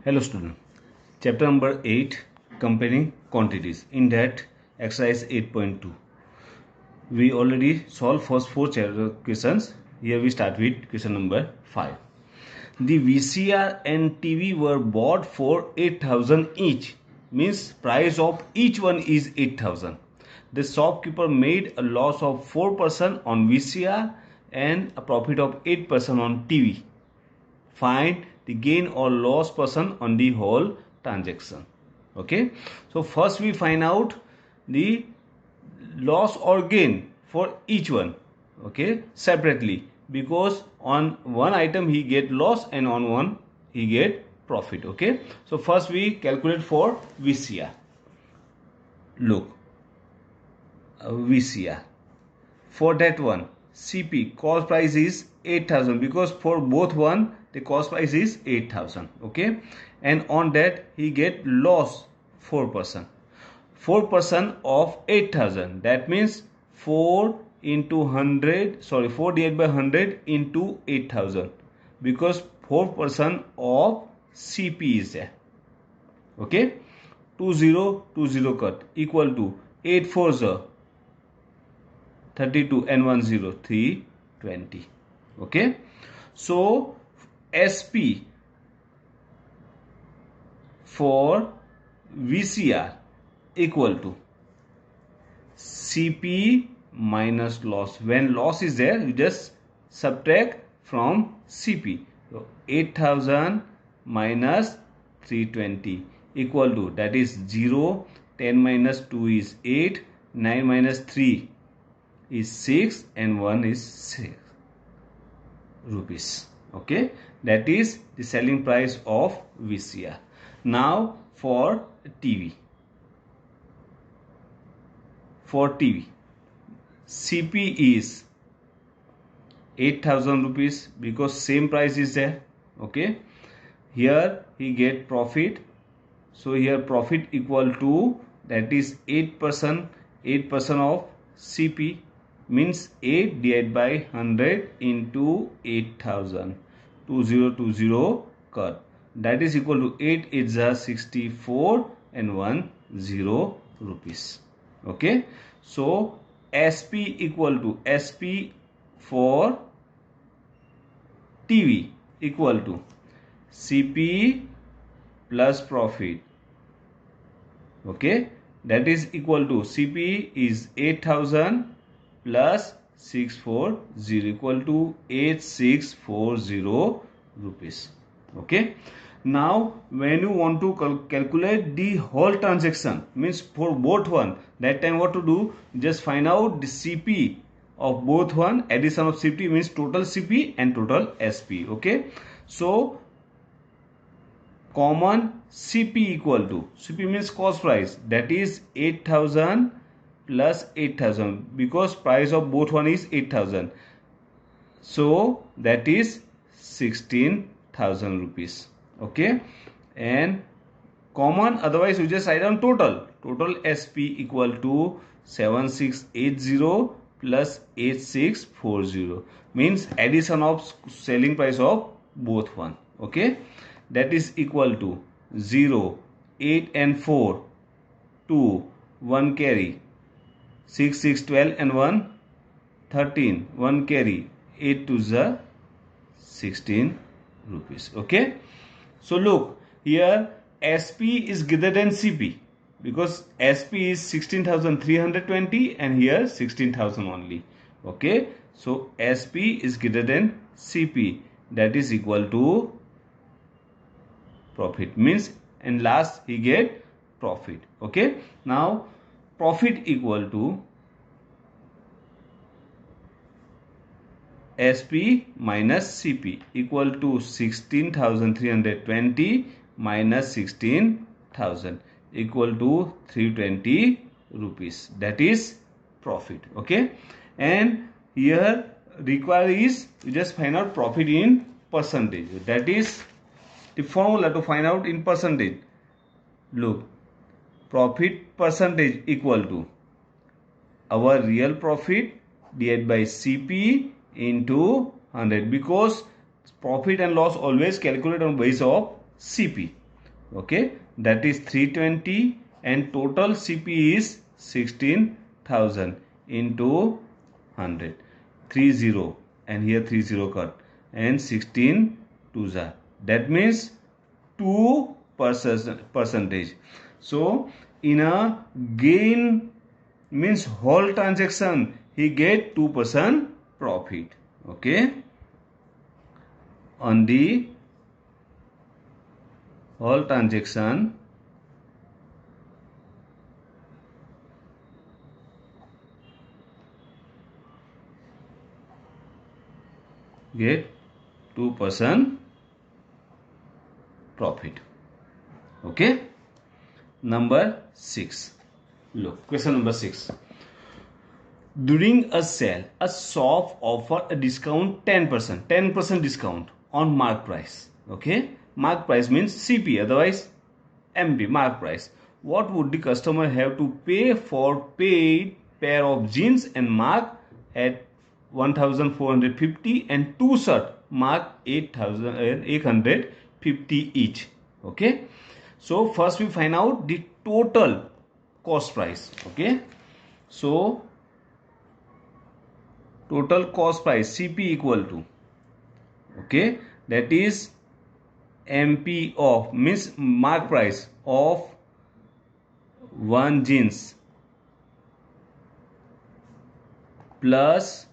Hello student. Chapter number 8, comparing quantities. In that exercise 8.2, we already solved first 4 questions. Here we start with question number 5. The VCR and TV were bought for 8,000 each. Means price of each one is 8,000. The shopkeeper made a loss of 4% on VCR and a profit of 8% on TV. Find the gain or loss percent on the whole transaction. Okay, so first we find out the loss or gain for each one, okay, separately, because on one item he get loss and on one he get profit. Okay, so first we calculate for VCR. Look, VCR, for that one CP cost price is 8,000 because for both one the cost price is 8,000. Okay, and on that he get loss 4%. 4% of 8,000, that means 4 into 100, 4 divided by 100 into 8,000, because 4% of CP is there. Okay, 20 cut equal to 8 4s 32 and 1 0 320. Okay, so SP for VCR equal to CP minus loss. When loss is there, you just subtract from CP. So 8,000 minus 320 equal to, that is 0, 10 minus 2 is 8, 9 minus 3 is 6 and 1 is 6 rupees. Okay, that is the selling price of VCR. Now for TV. For TV, CP is 8,000 rupees because same price is there. Okay, here he get profit, so here profit equal to, that is 8%. 8% of CP means 8 divided by 100 into 8,000. 20 cut, that is equal to 8 is 64 and 1 0 rupees. Okay, so SP equal to, SP for TV equal to CP plus profit. Okay, that is equal to, CP is 8,000 plus 640 equal to 8640 rupees. Okay, now when you want to calculate the whole transaction, means for both one, that time what to do, just find out the CP of both one. Addition of CP means total CP and total SP. Okay, so common CP equal to, CP means cost price, that is 8,000 plus 8,000 because price of both one is 8,000, so that is 16,000 rupees. Okay, and common, otherwise you just write down total SP equal to 7680 plus 8640 means addition of selling price of both one. Okay, that is equal to 0, 8 and 4, 2, 1 carry, 6, 6, 12 and 1, 13, 1 carry, 8 to the 16 rupees. Okay, so look here, SP is greater than CP because SP is 16,320 and here 16,000 only. Okay, so SP is greater than CP, that is equal to profit, means and last he get profit. Okay, now profit equal to SP minus CP equal to 16,320 minus 16,000 equal to 320 rupees, that is profit. Okay, and here required is you just find out profit in percentage, that is the formula to find out in percentage. Look, profit percentage equal to our real profit divided by CP into 100, because profit and loss always calculate on base of CP. Okay, that is 320, and total CP is 16,000 into 100, 30, and here 30 cut, and 16 twos are, that means 2%. So in a gain means whole transaction he get 2% profit. Okay, on the whole transaction get 2% profit. Okay, number 6. Look, question number 6. During a sale, a shop offer a discount 10% discount on mark price. Okay, mark price means CP, otherwise MP, mark price. What would the customer have to pay for paid pair of jeans and mark at 1450 and two shirt mark 8,850 each? Okay, so first we find out the total cost price. Okay, so total cost price CP equal to, okay, that is MP of means mark price of one jeans plus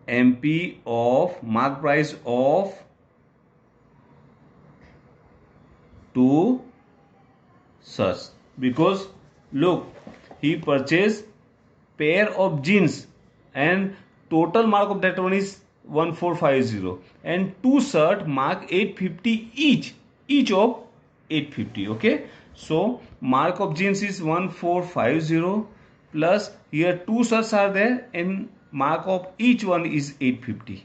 MP of mark price of two shirts, because look, he purchased pair of jeans and total mark of that one is 1450, and two shirt mark 850 each of 850. Okay, so mark of jeans is 1450 plus here two shirts are there and mark of each one is 850,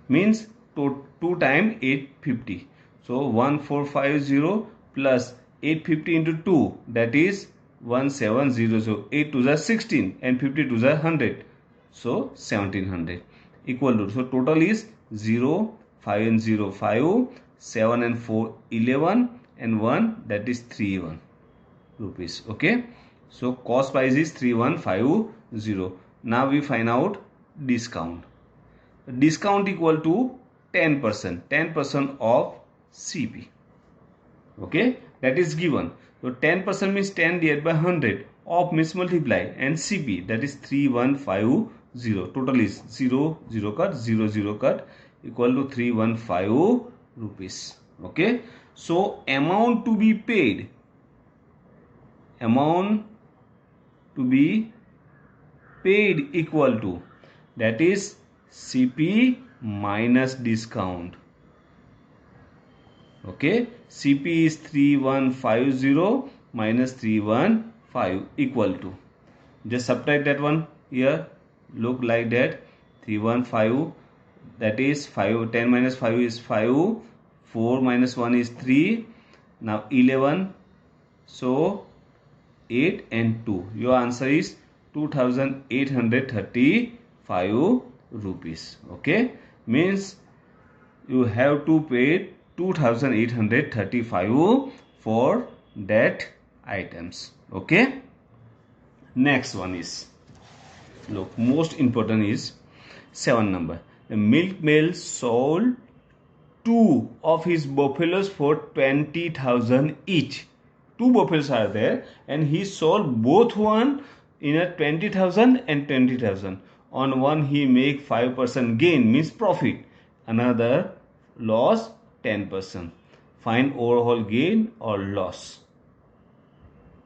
means 2 times 850. So 1450 plus 850 into 2, that is 1700. So 8 to the 16 and 50 to the 100. So 1700 equal to, so total is 0, 5 and 0 5, 7 and 4 11, and 1, that is 31 rupees. Okay, so cost price is 3150. Now we find out discount. Discount equal to 10% of CP. Okay, that is given. So 10% means 10 divided by 100, of means multiply, and CP, that is 3150. Total is 0 0 cut 0 0 cut equal to 315 rupees. Okay, so amount to be paid, equal to, that is CP minus discount. Okay, CP is 3150 minus 315 equal to, just subtract that one here, look like that, 315, that is 5, 10 minus 5 is 5, 4 minus 1 is 3, now 11, so 8 and 2, your answer is 2835 rupees. Okay, means you have to pay 2835 for that items. Okay, next one is, look, most important is 7 number. The milkmaid sold 2 of his buffaloes for 20,000 each. 2 buffaloes are there and he sold both one in a 20,000 and 20,000. On one he make 5% gain, means profit, another loss 10%. Find overall gain or loss.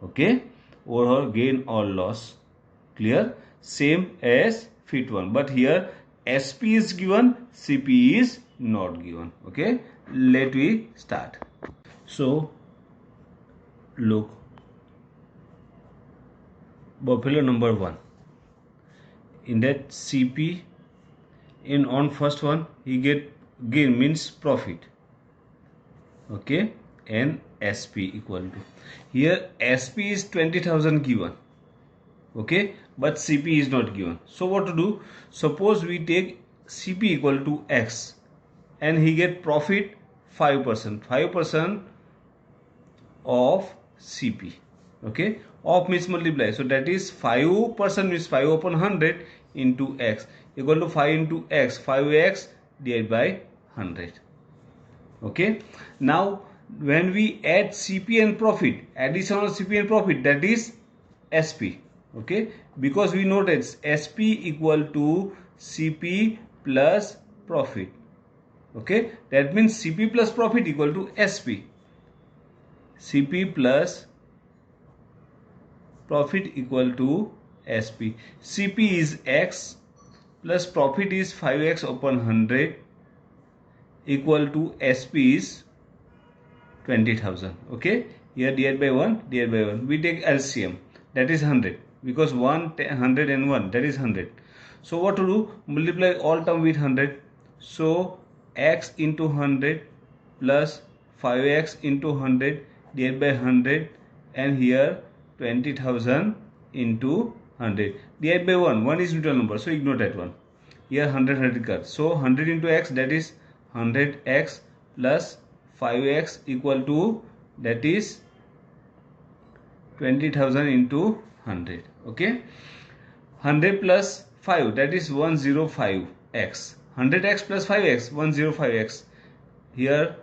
Okay, overall gain or loss. Clear? Same as fit one, but here SP is given, CP is not given. Okay, let we start. So look, buffalo number 1, in that CP, in on first one he get gain, means profit. Okay, and SP equal to, here SP is 20,000 given. Okay, but CP is not given. So what to do? Suppose we take CP equal to X and he get profit 5% of CP. Okay, of means multiply, so that is 5% means 5 upon 100 into x equal to 5 into x, 5x divided by 100. Okay, now when we add CP and profit, addition of CP and profit, that is SP. Okay, because we know that SP equal to CP plus profit. Okay, that means CP plus profit equal to SP. CP plus profit equal to SP. CP is x plus profit is 5x upon 100 equal to SP is 20,000. Okay, here divided by 1, divided by 1. We take LCM, that is 100, because 100 and 1, that is 100. So what to do? Multiply all term with 100. So x into 100 plus 5x into 100 divided by 100, and here 20,000 into 100 divided by 1. 1 is neutral number, so ignore that one. Here 100 cut. So 100 into x, that is 100x plus 5x equal to, that is 20,000 into 100. Okay, 100 plus 5, that is 105x. 100x plus 5x, 105x. Here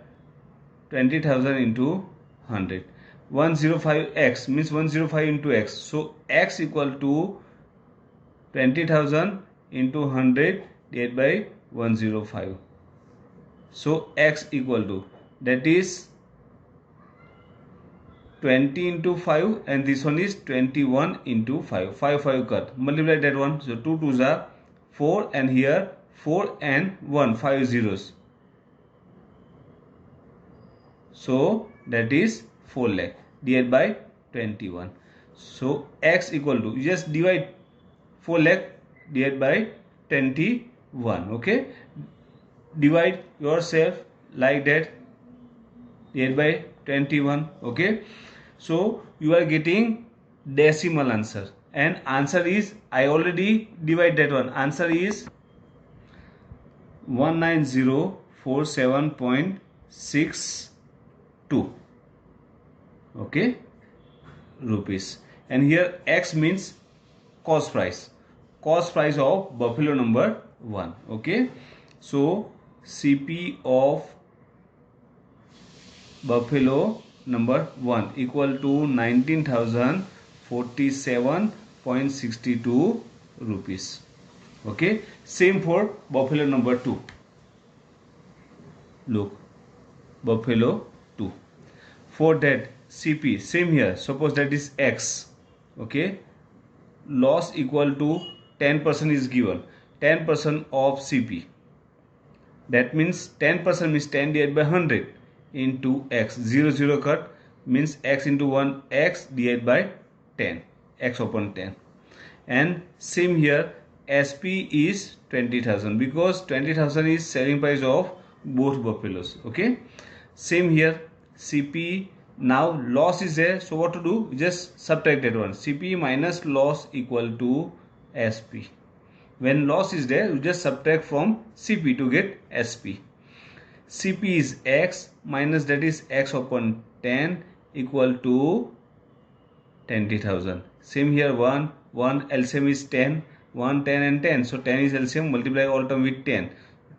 20,000 into 100. 105x means 105 into x. So x equal to 20,000 into 100 divided by 105. So x equal to, that is 20 into 5, and this one is 21 into 5. 5 cut. Multiply that one. So 2 2s are 4, and here 4 and 1, 5 zeros. So that is 4 lakh divided by 21. So x equal to, you just divide 4 lakh divided by 21. Okay, divide yourself like that, divided by 21. Okay, so you are getting decimal answer, and answer is, I already divide that one. Answer is 19047.62. okay, rupees. And here x means cost price of buffalo number 1. Okay, so CP of buffalo number 1 equal to 19,047.62 rupees. Okay, same for buffalo number 2. Look, buffalo 2. For that CP, same here. Suppose that is x. Okay, loss equal to 10% is given. 10% of CP. That means 10% means 10 divided by 100 into x. 0 0 cut means x into 1, x divided by 10, x upon 10. And same here, SP is 20,000, because 20,000 is selling price of both buffaloes. Okay, same here, CP. Now loss is there, so what to do? Just subtract that one. CP minus loss equal to SP. When loss is there, you just subtract from CP to get SP. CP is x minus, that is x upon 10 equal to 20,000. Same here, 1 LCM is 10, 1 10 and 10, so 10 is LCM. Multiply all term with 10.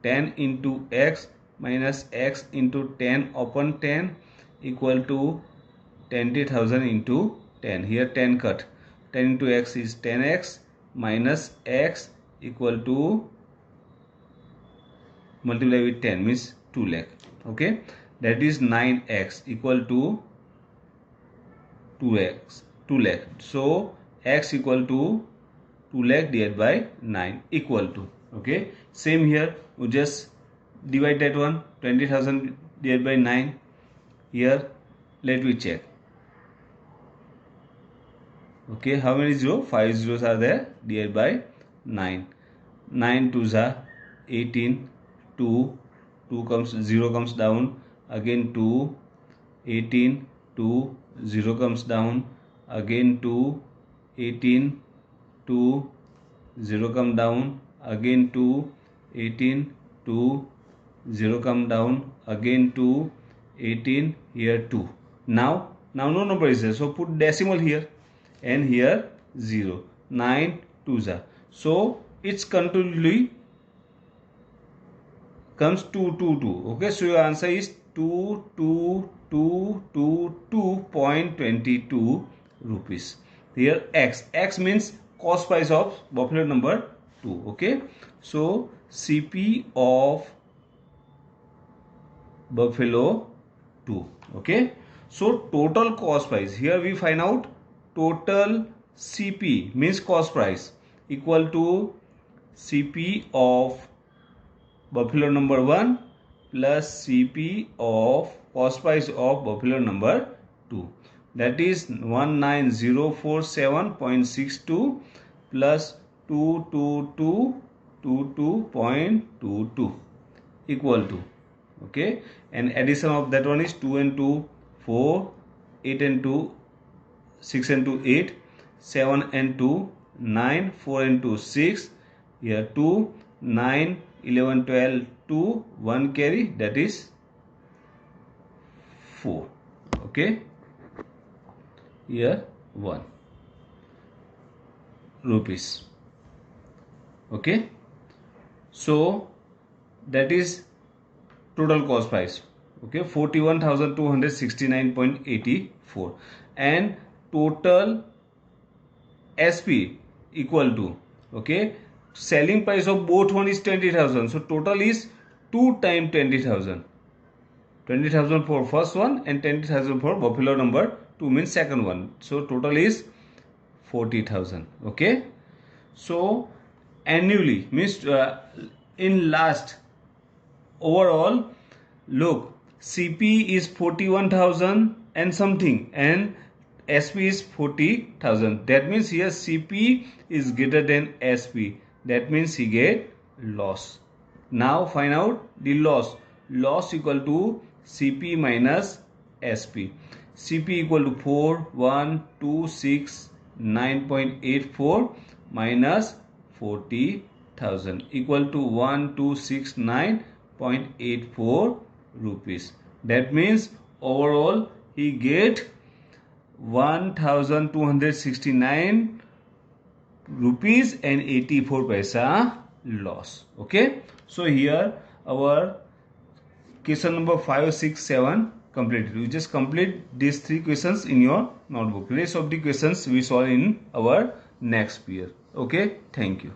10 into x minus x into 10 upon 10 equal to 20,000 into 10. Here 10 cut. 10 into x is 10x minus x equal to, multiply with 10 means 2 lakh. Okay, that is 9x equal to 2 lakh. So x equal to 2 lakh divided by 9 equal to. Okay, same here, we just divide that one. 20,000 divided by 9. Here let me check. Okay, how many 0? 5 zeros are there. Divided by 9. 9 2s are 18. 2 comes, 0 comes down. Again 2. 18. 2. 0 comes down. Again 2. 18. 2. 0 come down. Again 2. 18. 2. 0 come down, again 2, 18, here 2. Now no number is there, so put decimal here, and here 0. 9 2s are. So it's continually comes 222. Okay, so your answer is 2222.22 rupees. Here x means cost price of buffalo number 2. Okay, so CP of buffalo 2. Okay, so total cost price, here we find out total CP means cost price equal to CP of buffalo number 1 plus CP of cost price of buffalo number 2, that is 19047.62 plus 22222.22 equal to, okay, and addition of that one is 2 and 2 4, 8 and 2 6 and 2 8, 7 and 2 9, 4 and 2 6, here 2 9 11 12 2 1 carry, that is 4. Okay, here 1 rupees. Okay, so that is total cost price. Okay, 41,269.84, and total SP equal to, okay, selling price of both one is 20,000, so total is 2 times 20,000. 20,000 for first one and 20,000 for buffalo number 2 means second one, so total is 40,000. Okay, so annually means in last overall, look, CP is 41,000 and something, and SP is 40,000. That means here CP is greater than SP. That means he get loss. Now find out the loss. Loss equal to CP minus SP. CP equal to 41,269.84 minus 40,000 equal to 1,269.84 rupees. That means overall he get 1,269 rupees and 84 paisa loss. Okay, so here our question number 5, 6, 7 completed. You just complete these 3 questions in your notebook. Rest of the questions we solve in our next period. Okay, thank you.